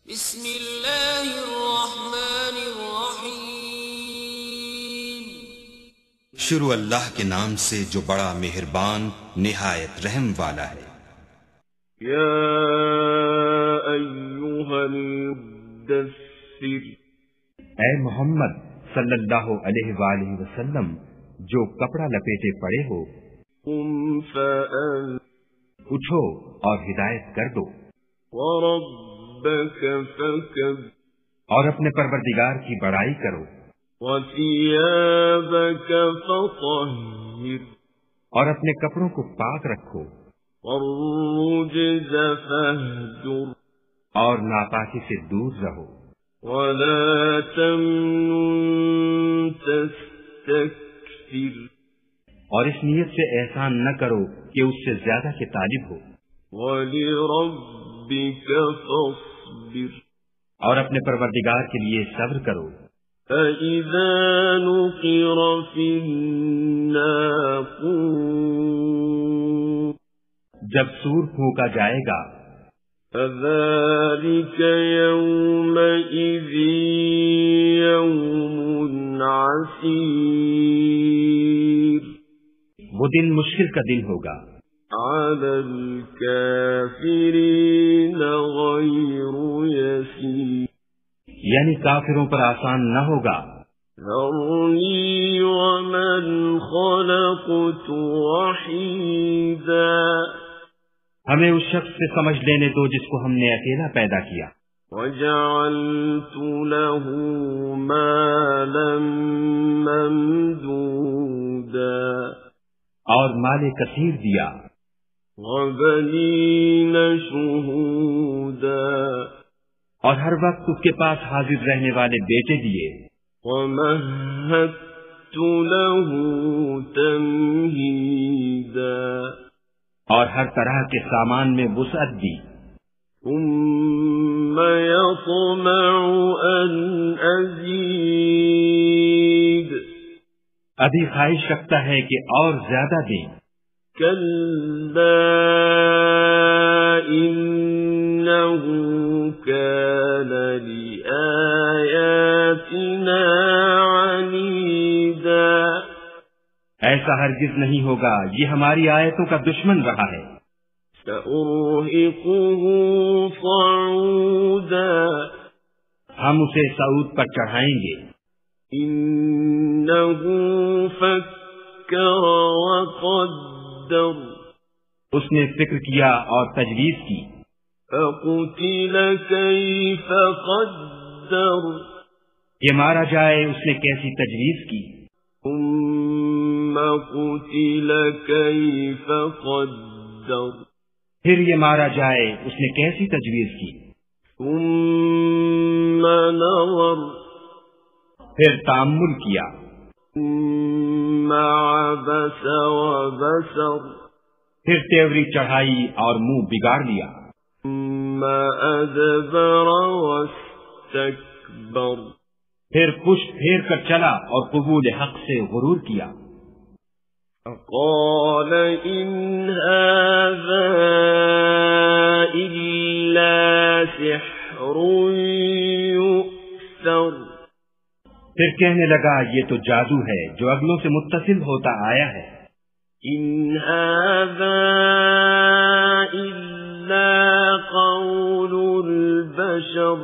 بسم اللہ الرحمن الرحیم۔ شروع اللہ کے نام سے جو بڑا مہربان نہایت رحم والا ہے۔ یا ایھا المدثر، اے محمد صلی اللہ علیہ وآلہ وسلم جو کپڑا لپیٹے پڑے ہو، قم فانذر، اٹھو اور ہدایت کر دو، وربک فکبر، اور اپنے پروردگار کی بڑائی کرو، وثیابک فطہر، اور اپنے کپڑوں کو پاک رکھو، والرجز فاہجر، اور ناپاکی سے دور رہو، ولا تمنن تستکثر، اور اس نیت سے احسان نہ کرو کہ اس سے زیادہ کے طالب ہو، ولربک فاصبر، اور اپنے پروردگار کے لیے صبر کرو۔ فَإِذَا نُقِرَ فِي النَّاقُورِ، جب سور پھونکا جائے گا، فَذَلِكَ يَوْمَئِذٍ يَوْمٌ عَسِيرٌ، وہ دن مشکل کا دن ہوگا، عَلَى الْكَافِرِينَ غَيْرُ يَسِيرٌ، یعنی کافروں پر آسان نہ ہوگا۔ ذَرْنِي وَمَنْ خَلَقْتُ وَحِيدًا، ہمیں اس شخص سے سمجھ لینے دو جس کو ہم نے اکیلا پیدا کیا، وَجَعَلْتُ لَهُ مَالًا مَمْدُودًا، اور مال کثیر دیا، وَبَنِينَ شُهُودًا، اور ہر وقت اس کے پاس حاضر رہنے والے بیٹے دیے، وَمَهَّدتُّ لَهُ تَمْهِيدًا، اور ہر طرح کے سامان میں وسعت دی، ثُمَّ يَطْمَعُ أَنْ أَزِيدَ، ابھی خواہش رکھتا ہے کہ اور زیادہ دیں، كَلَّا إِنَّهُ كَانَ لِآيَاتِنَا عَنِيدًا، ایسا ہرگز نہیں ہوگا، یہ ہماری آیتوں کا دشمن رہا ہے، سَأُرْهِقُهُ صَعُودًا، ہم اسے صعود پر چڑھائیں گے، إِنَّهُ فَكَّرَ وَقَدَّرَ، اس نے فکر کیا اور تجویز کی، فَقُتِلَ كَيْفَ قَدَّرَ، کہ مارا جائے اس نے کیسی تجویز کی، ثُمَّ قُتِلَ كَيْفَ قَدَّرَ، پھر یہ مارا جائے اس نے کیسی تجویز کی، ثُمَّ نَظَرَ، پھر تأمل کیا، ثُمَّ عَبَسَ وَبَسَرَ، پھر تیوری چڑھائی اور منہ بگاڑ لیا، ثُمَّ أَدْبَرَ وَاسْتَكْبَرَ، پھر پشت پھیر کر چلا اور قبول حق سے غرور کیا، فَقَالَ إِنْ هَذَا إِلَّا سِحْرٌ يُؤْثَرُ، پھر کہنے لگا یہ تو جادو ہے جو اگلوں سے متصل ہوتا آیا ہے، إِنْ هَذَا إِلَّا قَوْلُ الْبَشَرِ،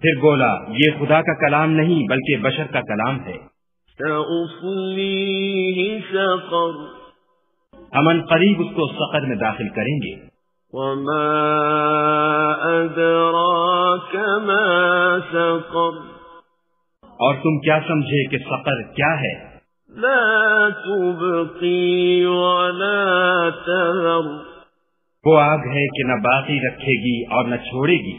پھر بولا یہ خدا کا کلام نہیں بلکہ بشر کا کلام ہے، سَأُصْلِيهِ سَقَرَ، ہم ان قریب اس کو سقر میں داخل کریں گے، وَمَا أَدْرَاكَ مَا سَقَرُ، اور تم کیا سمجھے کہ سقر کیا ہے، لَا تُبْقِي وَلَا تَذَرُ، وہ آگ ہے کہ نہ باقی رکھے گی اور نہ چھوڑے گی،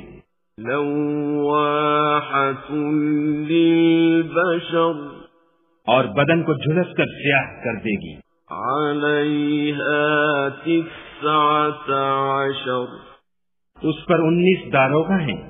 لَوَّاحَةٌ لِلْبَشَرِ، اور بدن کو جھلس کر سیاہ کر دے گی، عَلَيْهَا 19 اس پر 19 داروغہ ہیں،